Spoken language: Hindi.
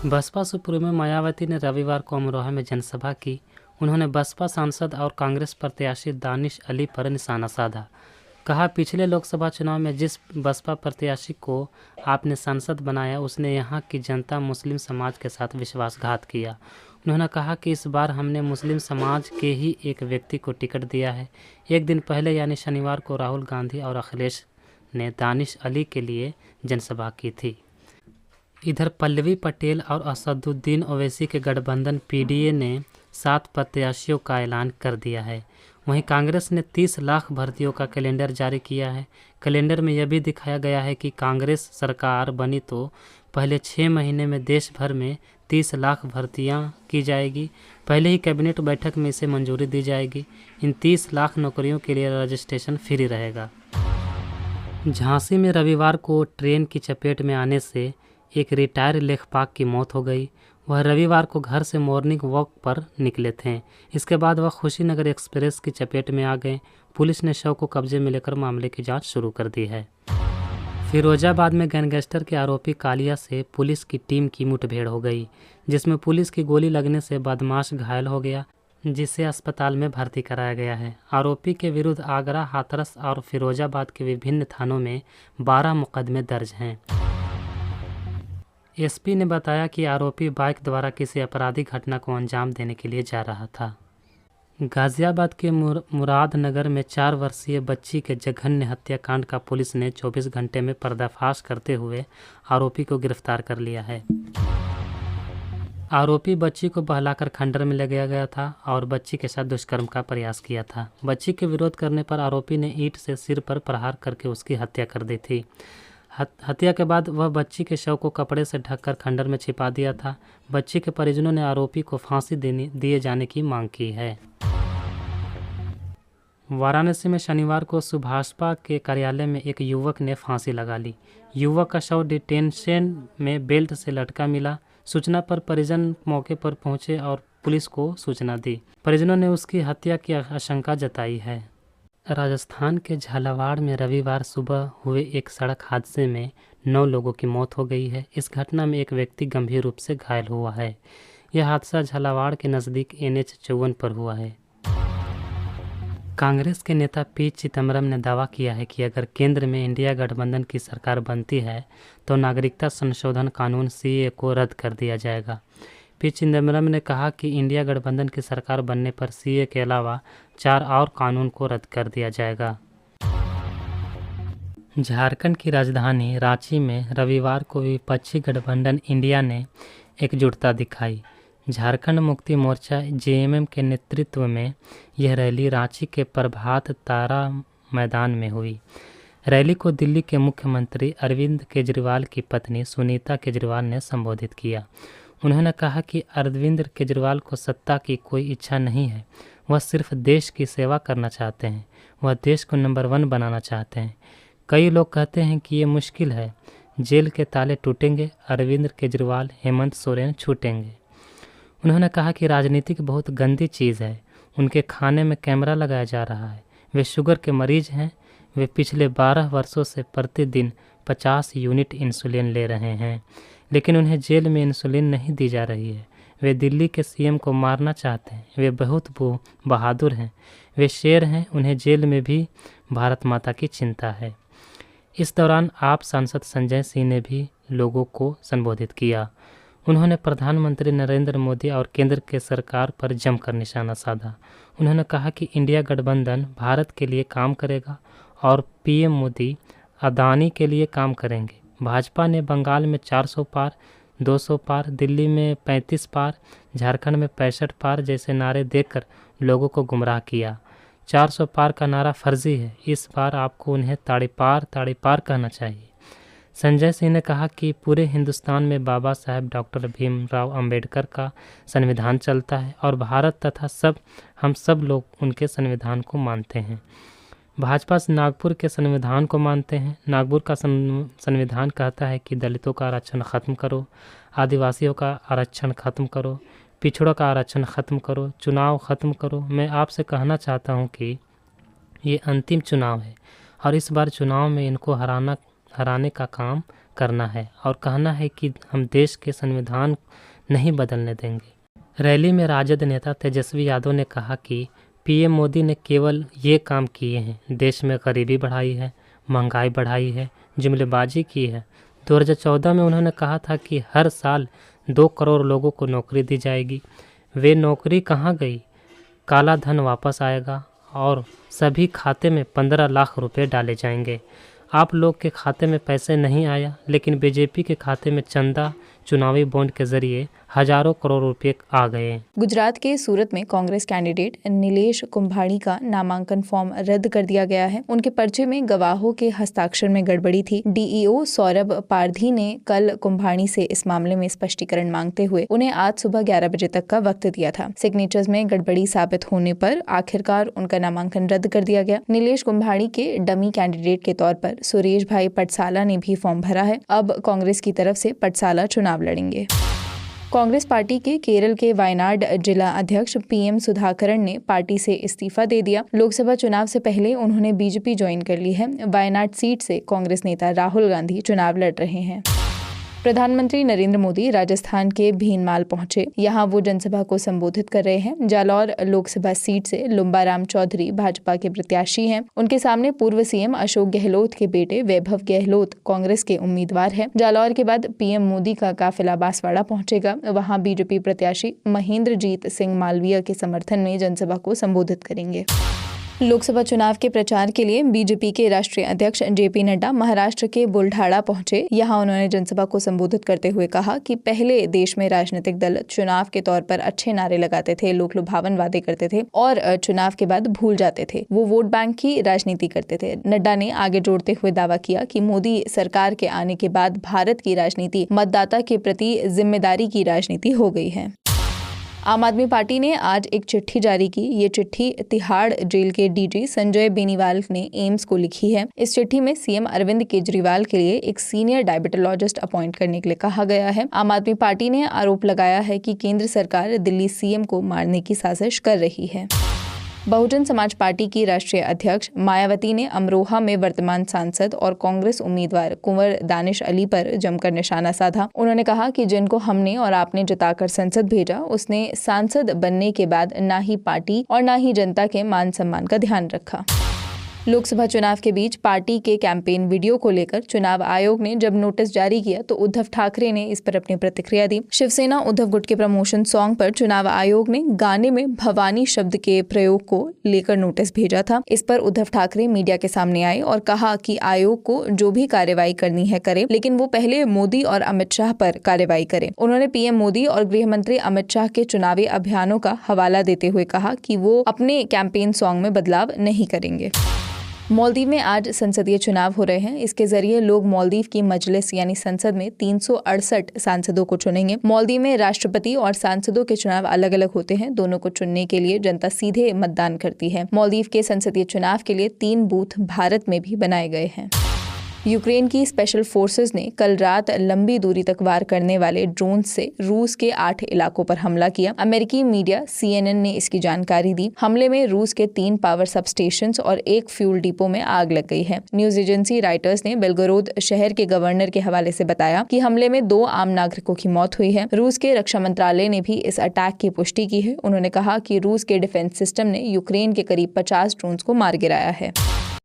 बसपा सुप्रीमो मायावती ने रविवार को अमरोहा में जनसभा की। उन्होंने बसपा सांसद और कांग्रेस प्रत्याशी दानिश अली पर निशाना साधा। कहा, पिछले लोकसभा चुनाव में जिस बसपा प्रत्याशी को आपने सांसद बनाया उसने यहां की जनता मुस्लिम समाज के साथ विश्वासघात किया। उन्होंने कहा कि इस बार हमने मुस्लिम समाज के ही एक व्यक्ति को टिकट दिया है। एक दिन पहले यानी शनिवार को राहुल गांधी और अखिलेश ने दानिश अली के लिए जनसभा की थी। इधर पल्लवी पटेल और असदुद्दीन ओवैसी के गठबंधन पीडीए ने 7 प्रत्याशियों का ऐलान कर दिया है। वहीं कांग्रेस ने 30 लाख भर्तियों का कैलेंडर जारी किया है। कैलेंडर में यह भी दिखाया गया है कि कांग्रेस सरकार बनी तो पहले 6 महीने में देश भर में 30 लाख भर्तियां की जाएगी। पहले ही कैबिनेट बैठक में इसे मंजूरी दी जाएगी। इन 30 लाख नौकरियों के लिए रजिस्ट्रेशन फ्री रहेगा। झांसी में रविवार को ट्रेन की चपेट में आने से एक रिटायर लेखपाल की मौत हो गई। वह रविवार को घर से मॉर्निंग वॉक पर निकले थे। इसके बाद वह खुशीनगर एक्सप्रेस की चपेट में आ गए। पुलिस ने शव को कब्जे में लेकर मामले की जांच शुरू कर दी है। फिरोजाबाद में गैंगस्टर के आरोपी कालिया से पुलिस की टीम की मुठभेड़ हो गई, जिसमें पुलिस की गोली लगने से बदमाश घायल हो गया, जिसे अस्पताल में भर्ती कराया गया है। आरोपी के विरुद्ध आगरा, हाथरस और फिरोजाबाद के विभिन्न थानों में 12 मुकदमे दर्ज हैं। एसपी ने बताया कि आरोपी बाइक द्वारा किसी आपराधिक घटना को अंजाम देने के लिए जा रहा था। गाजियाबाद के मुरादनगर में 4 वर्षीय बच्ची के जघन्य हत्याकांड का पुलिस ने 24 घंटे में पर्दाफाश करते हुए आरोपी को गिरफ्तार कर लिया है। आरोपी बच्ची को बहलाकर खंडर में ले गया था और बच्ची के साथ दुष्कर्म का प्रयास किया था। बच्ची के विरोध करने पर आरोपी ने ईंट से सिर पर प्रहार करके उसकी हत्या कर दी थी। हत्या के बाद वह बच्ची के शव को कपड़े से ढककर खंडर में छिपा दिया था। बच्ची के परिजनों ने आरोपी को फांसी दिए जाने की मांग की है। वाराणसी में शनिवार को सुभाषपा के कार्यालय में एक युवक ने फांसी लगा ली। युवक का शव डिटेंशन में बेल्ट से लटका मिला। सूचना पर परिजन मौके पर पहुंचे और पुलिस को सूचना दी। परिजनों ने उसकी हत्या की आशंका जताई है। राजस्थान के झालावाड़ में रविवार सुबह हुए एक सड़क हादसे में 9 लोगों की मौत हो गई है। इस घटना में एक व्यक्ति गंभीर रूप से घायल हुआ है। यह हादसा झालावाड़ के नज़दीक NH 54 पर हुआ है। कांग्रेस के नेता पी चिदम्बरम ने दावा किया है कि अगर केंद्र में इंडिया गठबंधन की सरकार बनती है तो नागरिकता संशोधन कानून CAA को रद्द कर दिया जाएगा। पी चिदम्बरम ने कहा कि इंडिया गठबंधन की सरकार बनने पर CAA के अलावा 4 और कानून को रद्द कर दिया जाएगा। झारखंड की राजधानी रांची में रविवार को विपक्षी गठबंधन इंडिया ने एकजुटता दिखाई। झारखंड मुक्ति मोर्चा JMM के नेतृत्व में यह रैली रांची के प्रभात तारा मैदान में हुई। रैली को दिल्ली के मुख्यमंत्री अरविंद केजरीवाल की पत्नी सुनीता केजरीवाल ने संबोधित किया। उन्होंने कहा कि अरविंद केजरीवाल को सत्ता की कोई इच्छा नहीं है। वह सिर्फ देश की सेवा करना चाहते हैं। वह देश को नंबर 1 बनाना चाहते हैं। कई लोग कहते हैं कि ये मुश्किल है। जेल के ताले टूटेंगे, अरविंद केजरीवाल, हेमंत सोरेन छूटेंगे। उन्होंने कहा कि राजनीति बहुत गंदी चीज़ है। उनके खाने में कैमरा लगाया जा रहा है। वे शुगर के मरीज हैं। वे पिछले 12 वर्षों से प्रतिदिन 50 यूनिट इंसुलिन ले रहे हैं, लेकिन उन्हें जेल में इंसुलिन नहीं दी जा रही है। वे दिल्ली के CM को मारना चाहते हैं। वे बहुत बहादुर हैं। वे शेर हैं। उन्हें जेल में भी भारत माता की चिंता है। इस दौरान आप सांसद संजय सिंह ने भी लोगों को संबोधित किया। उन्होंने प्रधानमंत्री नरेंद्र मोदी और केंद्र के सरकार पर जमकर निशाना साधा। उन्होंने कहा कि इंडिया गठबंधन भारत के लिए काम करेगा और PM मोदी अदानी के लिए काम करेंगे। भाजपा ने बंगाल में 400 पार, 200 पार, दिल्ली में 35 पार, झारखंड में 65 पार जैसे नारे देकर लोगों को गुमराह किया। 400 पार का नारा फर्जी है। इस बार आपको उन्हें ताड़ी पार कहना चाहिए। संजय सिंह ने कहा कि पूरे हिंदुस्तान में बाबा साहेब डॉक्टर भीमराव अंबेडकर का संविधान चलता है और भारत तथा हम सब लोग उनके संविधान को मानते हैं। भाजपा नागपुर के संविधान को मानते हैं। नागपुर का संविधान कहता है कि दलितों का आरक्षण ख़त्म करो, आदिवासियों का आरक्षण ख़त्म करो, पिछड़ों का आरक्षण ख़त्म करो, चुनाव ख़त्म करो। मैं आपसे कहना चाहता हूं कि ये अंतिम चुनाव है और इस बार चुनाव में इनको हराने का काम करना है और कहना है कि हम देश के संविधान नहीं बदलने देंगे। रैली में राजद नेता तेजस्वी यादव ने कहा कि पीएम मोदी ने केवल ये काम किए हैं, देश में गरीबी बढ़ाई है, महंगाई बढ़ाई है, जुमलेबाजी की है। 2014 में उन्होंने कहा था कि हर साल 2 करोड़ लोगों को नौकरी दी जाएगी। वे नौकरी कहाँ गई? काला धन वापस आएगा और सभी खाते में 15 लाख रुपए डाले जाएंगे। आप लोग के खाते में पैसे नहीं आया, लेकिन बीजेपी के खाते में चंदा, चुनावी बॉन्ड के जरिए हजारों करोड़ रुपए आ गए। गुजरात के सूरत में कांग्रेस कैंडिडेट नीलेश कुंभाणी का नामांकन फॉर्म रद्द कर दिया गया है। उनके पर्चे में गवाहों के हस्ताक्षर में गड़बड़ी थी। डीईओ सौरभ पारधी ने कल कुंभाणी से इस मामले में स्पष्टीकरण मांगते हुए उन्हें आज सुबह 11 बजे तक का वक्त दिया था। सिग्नेचर्स में गड़बड़ी साबित होने पर आखिरकार उनका नामांकन रद्द कर दिया गया। नीलेश कुंभाणी के डमी कैंडिडेट के तौर पर सुरेश भाई पटसाला ने भी फॉर्म भरा है। अब कांग्रेस की तरफ से पटसाला चुनाव लड़ेंगे। कांग्रेस पार्टी के केरल के वायनाड जिला अध्यक्ष पीएम सुधाकरन ने पार्टी से इस्तीफा दे दिया। लोकसभा चुनाव से पहले उन्होंने बीजेपी ज्वाइन कर ली है। वायनाड सीट से कांग्रेस नेता राहुल गांधी चुनाव लड़ रहे हैं। प्रधानमंत्री नरेंद्र मोदी राजस्थान के भीनमाल पहुंचे। यहां वो जनसभा को संबोधित कर रहे हैं। जालौर लोकसभा सीट से लुम्बाराम चौधरी भाजपा के प्रत्याशी हैं। उनके सामने पूर्व सीएम अशोक गहलोत के बेटे वैभव गहलोत कांग्रेस के उम्मीदवार हैं। जालौर के बाद पीएम मोदी का काफिला बांसवाड़ा पहुंचेगा। वहां बीजेपी प्रत्याशी महेंद्रजीत सिंह मालवीय के समर्थन में जनसभा को संबोधित करेंगे। लोकसभा चुनाव के प्रचार के लिए बीजेपी के राष्ट्रीय अध्यक्ष जेपी नड्डा महाराष्ट्र के बुल्ढाणा पहुंचे। यहां उन्होंने जनसभा को संबोधित करते हुए कहा कि पहले देश में राजनीतिक दल चुनाव के तौर पर अच्छे नारे लगाते थे, लोक लुभावन वादे करते थे और चुनाव के बाद भूल जाते थे। वो वोट बैंक की राजनीति करते थे। नड्डा ने आगे जोड़ते हुए दावा किया कि मोदी सरकार के आने के बाद भारत की राजनीति मतदाता के प्रति जिम्मेदारी की राजनीति हो गई है। आम आदमी पार्टी ने आज एक चिट्ठी जारी की। ये चिट्ठी तिहाड़ जेल के डीजी संजय बेनीवाल ने एम्स को लिखी है। इस चिट्ठी में सीएम अरविंद केजरीवाल के लिए एक सीनियर डायबिटोलॉजिस्ट अपॉइंट करने के लिए कहा गया है। आम आदमी पार्टी ने आरोप लगाया है कि केंद्र सरकार दिल्ली सीएम को मारने की साजिश कर रही है। बहुजन समाज पार्टी की राष्ट्रीय अध्यक्ष मायावती ने अमरोहा में वर्तमान सांसद और कांग्रेस उम्मीदवार कुंवर दानिश अली पर जमकर निशाना साधा। उन्होंने कहा कि जिनको हमने और आपने जिताकर संसद भेजा, उसने सांसद बनने के बाद न ही पार्टी और न ही जनता के मान सम्मान का ध्यान रखा। लोकसभा चुनाव के बीच पार्टी के कैंपेन वीडियो को लेकर चुनाव आयोग ने जब नोटिस जारी किया तो उद्धव ठाकरे ने इस पर अपनी प्रतिक्रिया दी। शिवसेना उद्धव गुट के प्रमोशन सॉन्ग पर चुनाव आयोग ने गाने में भवानी शब्द के प्रयोग को लेकर नोटिस भेजा था। इस पर उद्धव ठाकरे मीडिया के सामने आए और कहा कि आयोग को जो भी कार्रवाई करनी है करे, लेकिन वो पहले मोदी और अमित शाह पर कार्रवाई करे। उन्होंने पीएम मोदी और गृह मंत्री अमित शाह के चुनावी अभियानों का हवाला देते हुए कहा कि वो अपने कैंपेन सॉन्ग में बदलाव नहीं करेंगे। मालदीव में आज संसदीय चुनाव हो रहे हैं। इसके जरिए लोग मालदीव की मजलिस यानी संसद में 368 सांसदों को चुनेंगे। मालदीव में राष्ट्रपति और सांसदों के चुनाव अलग अलग होते हैं। दोनों को चुनने के लिए जनता सीधे मतदान करती है। मालदीव के संसदीय चुनाव के लिए 3 बूथ भारत में भी बनाए गए हैं। यूक्रेन की स्पेशल फोर्सेस ने कल रात लंबी दूरी तक वार करने वाले ड्रोन से रूस के 8 इलाकों पर हमला किया। अमेरिकी मीडिया CNN ने इसकी जानकारी दी। हमले में रूस के 3 पावर सब स्टेशंस और 1 फ्यूल डिपो में आग लग गई है। न्यूज एजेंसी राइटर्स ने बेलगोरोद शहर के गवर्नर के हवाले से बताया कि हमले में 2 आम नागरिकों की मौत हुई है। रूस के रक्षा मंत्रालय ने भी इस अटैक की पुष्टि की है। उन्होंने कहा कि रूस के डिफेंस सिस्टम ने यूक्रेन के करीब 50 ड्रोन को मार गिराया है।